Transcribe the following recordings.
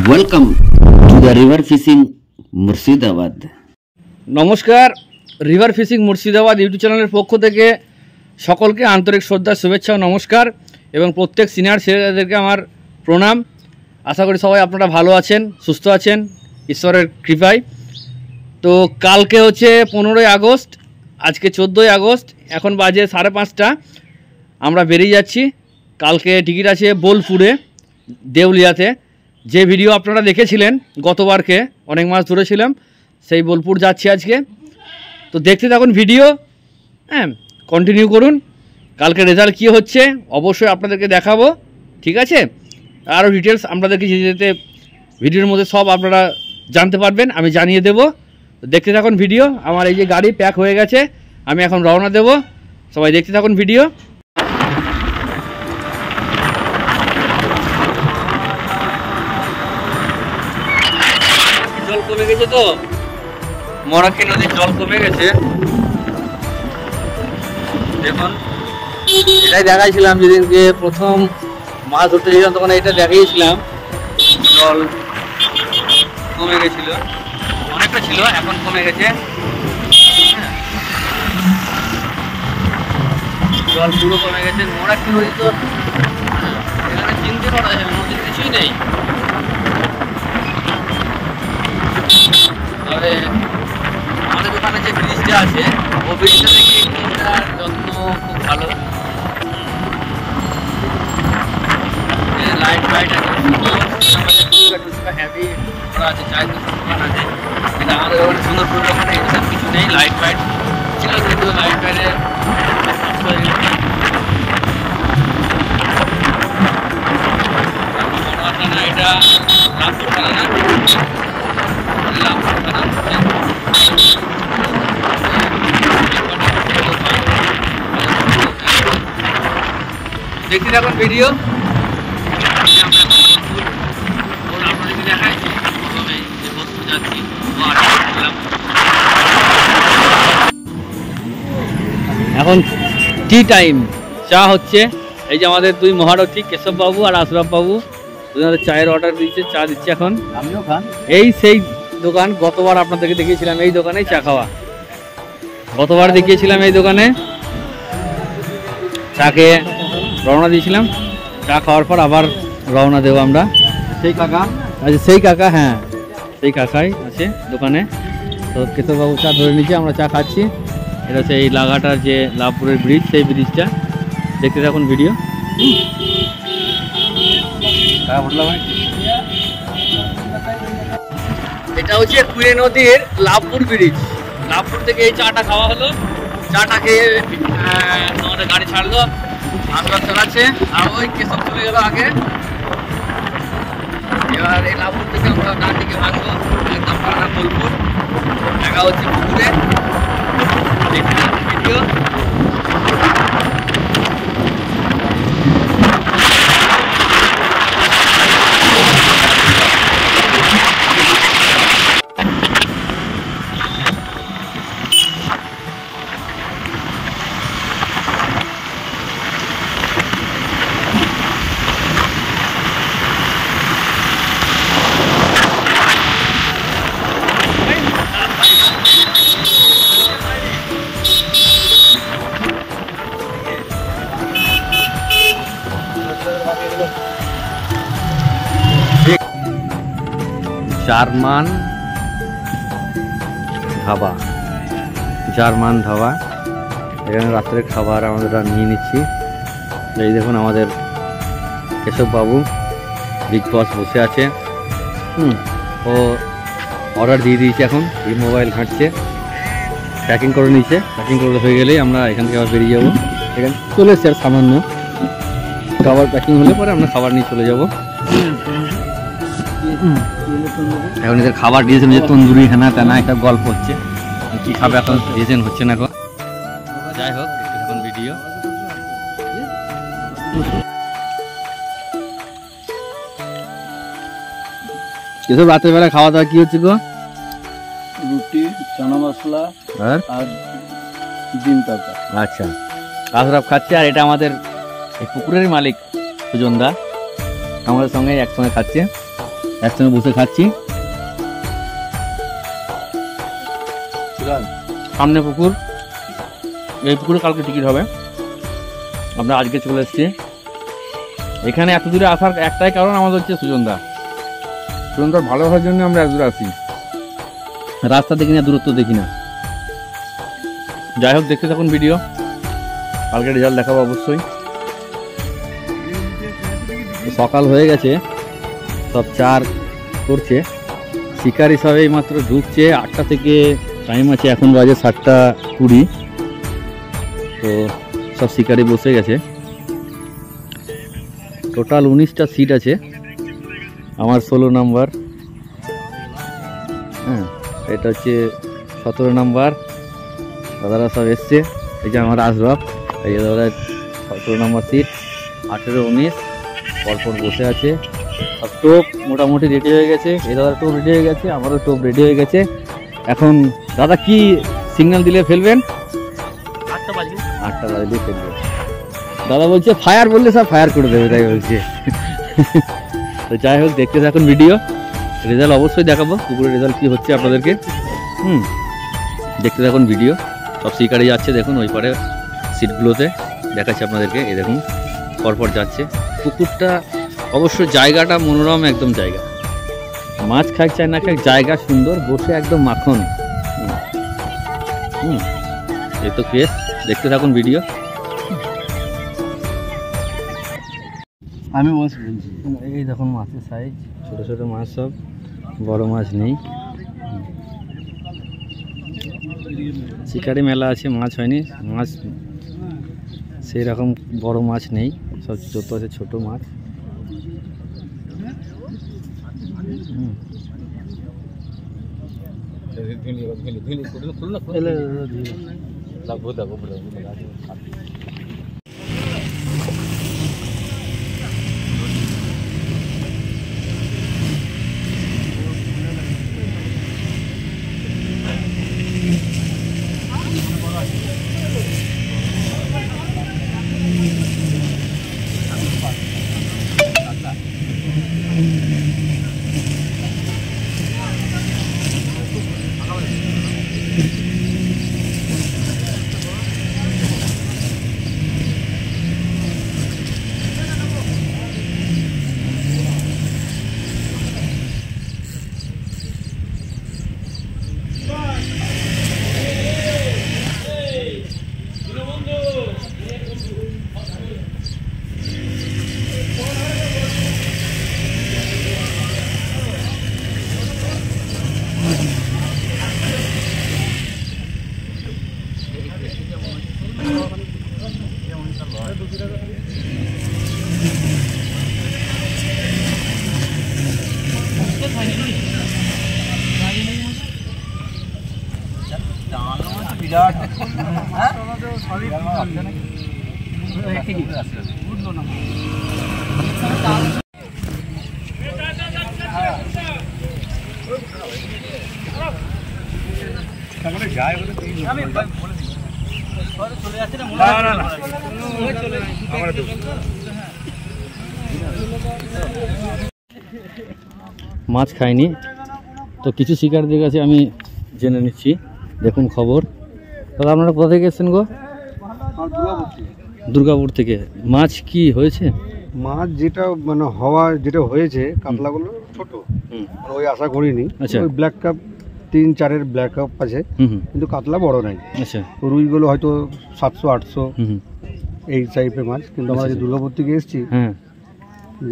Welcome to the river fishing Murshidabad. নমস্কার, river fishing Murshidabad YouTube চ্যানেলের পক্ষ থেকে সকলকে আন্তরিক শ্রদ্ধা, শুভেচ্ছা ও নমস্কার এবং প্রত্যেক সিনিয়র ছেলেদেরকে আমার প্রণাম। আশা করি সবাই আপনারা ভালো আছেন, সুস্থ আছেন ঈশ্বরের কৃপায়। তো কালকে হচ্ছে 15ই আগস্ট, আজকে 14ই আগস্ট, এখন বাজে 5:30। আমরা বেরিয়ে যাচ্ছি। কালকে টিকিট আছে বোলপুরে, দেউলিয়াতে। যে ভিডিও আপনারা দেখেছিলেন গতবারকে, অনেক মাস ধরেছিলাম, সেই বোলপুর যাচ্ছি আজকে। তো দেখতে থাকুন ভিডিও, হ্যাঁ, কন্টিনিউ করুন। কালকে রেজাল্ট কী হচ্ছে অবশ্যই আপনাদেরকে দেখাবো, ঠিক আছে? আরও ডিটেলস আপনাদেরকে যেতে যেতে ভিডিওর মধ্যে সব আপনারা জানতে পারবেন, আমি জানিয়ে দেবো। দেখতে থাকুন ভিডিও। আমার এই যে গাড়ি প্যাক হয়ে গেছে, আমি এখন রওনা দেব। সবাই দেখতে থাকুন ভিডিও। জল কমে গেছে, তো মরাক্কি নদীর জল কমে গেছে। দেখুন, এটাই দেখাইছিলাম যেদিনকে প্রথম মাছ ধরতে গেছিলাম, তখন এটা দেখিয়েছিলাম। জল কমে গেছিল, অনেকটা ছিল, এখন কমে গেছে। জল পুরো কমে গেছে। মরাক্কি নদী তো এখানে চিনতে পারা যায় না, নদীর কিছুই নেই। তবে আমাদের দোকানে যে ব্রিজটা আছে, ও ব্রিজটা থেকে এখানকার যত্ন খুব ভালো। লাইট ফাইট আছে, হ্যাভি করা আছে, চাই তো দোকান আছে। কিন্তু আমাদের ওখানে সুন্দরপুর দোকানে এসব কিছু নেই। লাইট ফাইট ছিল, কিন্তু লাইট ফাইটে এটা লাভপুর থানা না, লাভপুর থানা দেখতে থাকুন ভিডিও। আপনাদেরকে দেখাচ্ছি যে বস্তু যাচ্ছি। এখন টি টাইম, চা হচ্ছে। এই যে আমাদের দুই মহারথী কেশব বাবু আর আশরাফ বাবু, দুজনের চায়ের অর্ডার দিচ্ছে, চা দিচ্ছে এখন। আমিও খান। এই সেই দোকান, গতবার আপনাদেরকে দেখিয়েছিলাম এই দোকানেই চা খাওয়া। গতবার দেখিয়েছিলাম এই দোকানে চা খেয়ে রওনা দিয়েছিলাম। চা খাওয়ার পর আবার রওনা দেবো আমরা। সেই কাকা, আচ্ছা সেই কাকা, হ্যাঁ সেই কাকাই আছে দোকানে। তো কেশববাবু চা ধরে নিচ্ছে, আমরা চা খাচ্ছি। এটা হচ্ছে এই লাগাটার যে লাভপুরের ব্রিজ, সেই ব্রিজটা। দেখতে থাকুন ভিডিও। এটা হচ্ছে কুয়ে নদীর লাভপুর ব্রিজ। লাভপুর থেকে এই চাটা খাওয়া হলো। চাটা খেয়ে আমাদের গাড়ি ছাড়লো, আশরাফ চালাচ্ছে, আর ওই কেশব চলে গেল আগে। এবার এই লাভপুর থেকে আমরা ডান দিকে ভাঙবো, একদম পাড়া বোলপুর। দেখা হচ্ছে পুকুরে। দেখতে থাকুন video. German dhaba, German dhaba. এখানে রাত্রের খাবার আমরা নিয়ে নিচ্ছি। এই দেখুন আমাদের কেশব বাবু, বিগ বস বসে আছে। ও অর্ডার দিয়ে দিয়েছে, এখন এই মোবাইল ঘাঁটছে, প্যাকিং করে নিচ্ছে। প্যাকিং করে হয়ে গেলেই আমরা এখান থেকে আবার বেরিয়ে যাবো। এখানে চলে এসছে আর সামান্য খাবার প্যাকিং হলে পরে আমরা খাবার নিয়ে চলে যাবো। এখন এদের খাবার দিয়েছেন যে তন্দুরি, হেনা তেনা, একটা গল্প হচ্ছে কি খাবে এখন দিয়েছেন, হচ্ছে না। যাই হোক, দেখুন ভিডিও। এসব রাতের বেলা খাওয়া দাওয়া কি হচ্ছে গো? রুটি, চানা মশলা আর ডিম তরকা। আচ্ছা, আশরাফ খাচ্ছে, আর এটা আমাদের এই পুকুরের মালিক সুজনদা আমাদের সঙ্গে একসঙ্গে খাচ্ছে। একসঙ্গে বসে খাচ্ছি। সামনে পুকুর, এই পুকুরে কালকে টিকিট হবে। আমরা আজকে চলে এসেছি এখানে। এত দূরে আসার একটাই কারণ আমাদের হচ্ছে সুজনদার ভালো হওয়ার জন্য আমরা এত দূরে আসি। রাস্তা দেখি না, দূরত্ব দেখি না। যাই হোক, দেখতে থাকুন ভিডিও, কালকে রেজাল্ট দেখাবো অবশ্যই। সকাল হয়ে গেছে, সব চার করছে, শিকারি সব এই মাত্র ঢুকছে। 8টা থেকে টাইম আছে, এখন বাজে 7:20। তো সব শিকারি বসে গেছে। টোটাল 19টা সিট আছে, আমার 16 নাম্বার। হ্যাঁ, এটা হচ্ছে 17 নাম্বার। দাদারা সব এসছে। এই যে আমার আশরাফ, এই যে দাদা 17 নাম্বার সিট। 18, 19 পরপর বসে আছে। আর টোপ মোটামুটি রেডি হয়ে গেছে। এই দাদার টোপ রেডি হয়ে গেছে, আমারও টোপ রেডি হয়ে গেছে। এখন দাদা কি সিগন্যাল দিলে ফেলবেন? 8টা বাজলে ফেলবে। দাদা বলছে ফায়ার বললে সব ফায়ার করে দেবে, তাই বলছে। তো যাই হোক, দেখতে থাকুন ভিডিও, রেজাল্ট অবশ্যই দেখাবো। পুকুরের রেজাল্ট কী হচ্ছে আপনাদেরকে। দেখতে থাকুন ভিডিও। সব শিকারি যাচ্ছে, দেখুন ওই পারে সিটগুলোতে দেখাচ্ছে আপনাদেরকে। এই দেখুন পরপর যাচ্ছে। পুকুরটা অবশ্য জায়গাটা মনোরম একদম জায়গা। মাছ খাক চাই না খাক, জায়গা সুন্দর, বসে একদম মাখন। এই তো কেস, দেখতে থাকুন ভিডিও। আমি বলছি এই দেখুন মাছের সাইজ, ছোট ছোট মাছ, সব বড় মাছ নেই। শিকারি মেলা আছে, মাছ হয়নি, মাছ সেই রকম বড় মাছ নেই, সব যত আছে ছোট মাছ। মাছ খাইনি তো কিছু শিকারীদের কাছে আমি জেনে নিচ্ছি। দেখুন খবর। দাদা আপনারা কোথা থেকে এসেছেন গো? দুর্গাপুর থেকে। মাছ কি হয়েছে? মাছ যেটা মানে হওয়া যেটা হয়েছে, কাতলাগুলো ছোট, ওই আশা করিনি। আচ্ছা, ওই ব্ল্যাক কাপ 3-4 ব্ল্যাক কাপ আছে, কিন্তু কাতলা বড় নাই। আচ্ছা, রুইগুলো হয়তো 700-800 এই টাইপের মাছ। কিন্তু আমরা যে দুর্গাপুর থেকে এসেছি,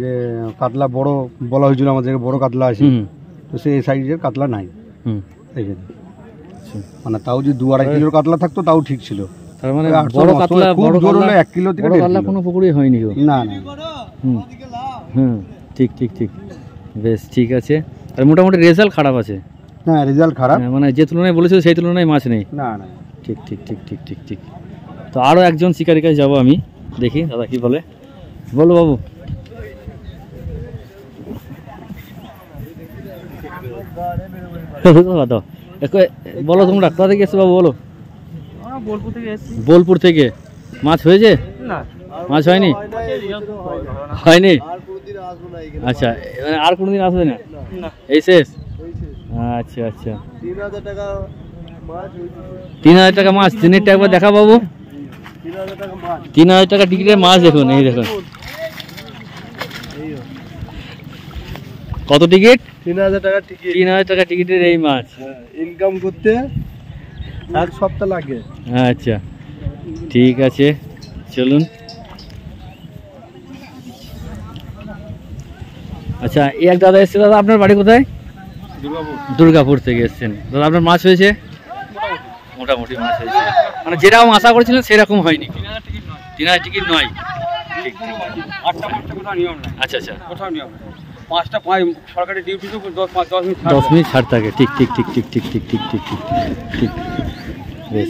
যে কাতলা বড় বলা হয়েছিল আমাদেরকে, বড় কাতলা আছে, তো সেই সাইজের কাতলা নাই এখানে। মানে তাও যে 2-2.5 কিলোর কাতলা থাকতো তাও ঠিক ছিল। তার মানে বড় কাতলা, বড় কাতলা 1 কিলো থেকে কাতলা কোনো পুকুরে হয়নি গো? না না। ঠিক ঠিক ঠিক, বেশ ঠিক আছে। আর মোটামুটি রেজাল্ট খারাপ আছে? হ্যাঁ, রেজাল্ট খারাপ। মানে যে তুলনায় বলেছিল সেই তুলনায় মাছ নেই? না না। ঠিক ঠিক ঠিক ঠিক ঠিক ঠিক। তো আরও একজন শিকারির কাছে যাবো আমি, দেখি দাদা কি বলে। বলো বাবু। বলো তোমরা কোথা থেকে এসছো বাবু? বলো। বোলপুর থেকে। মাছ হয়েছে? মাছ হয়নি? হয়নি? আচ্ছা, মানে আর কোনোদিন আসবে না? এই শেষ? আচ্ছা আচ্ছা, 3,000 টাকা মাছ। দিনেরটা একবার দেখা বাবু, 3,000 টাকা টিকিটের মাছ। দেখুন, এই দেখুন কত টিকিট, 3,000 টাকা টিকিট। 3,000 টাকা টিকিটের এই মাছ। ইনকাম করতে এক সপ্তাহ লাগে। আচ্ছা ঠিক আছে, চলুন। আচ্ছা, এই এক দাদা এসছে। দাদা আপনার বাড়ি কোথায়? দুর্গাপুর থেকে এসছেন। দাদা আপনার মাছ হয়েছে? মোটামুটি মাছ হয়েছে, মানে যেরকম আশা করেছিলেন সেরকম হয়নি। 3,000 টিকিট নয়। ঠিক ঠিক। আচ্ছা আচ্ছা, কোথাও নিয়ম 5টা 5 সরকারি ডিউটি তো 10 মিনিট ছাড় থাকে। ঠিক ঠিক ঠিক ঠিক ঠিক ঠিক ঠিক ঠিক ঠিক ঠিক। বেশ,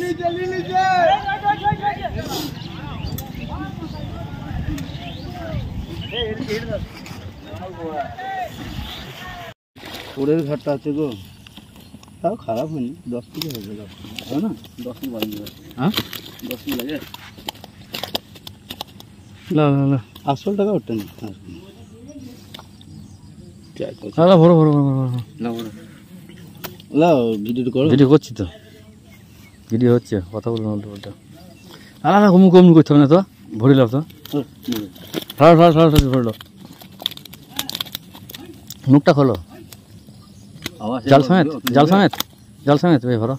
ওরের ঘাটটা আছে গো, তাও খারাপ হয়নি। 10 থেকে হবে, 10 তাই না? 10 মিনিট বাড়ি যাবে। হ্যাঁ 10 মিনিট লাগে। না না না, আসল টাকা ওটা নেই। না বড় বড় বড় বড় লাও ভিডিও করো। ভিডিও করছি তো, ভিডিও হচ্ছে, কথা বলুন উল্টো উল্টো। না কম কম করতে হবে না তো, ভরি লাভ তো। ভরলো, মুখটা খোলো। জাল সমেত, জাল সমেত, জাল সমেত ভাই ভরো।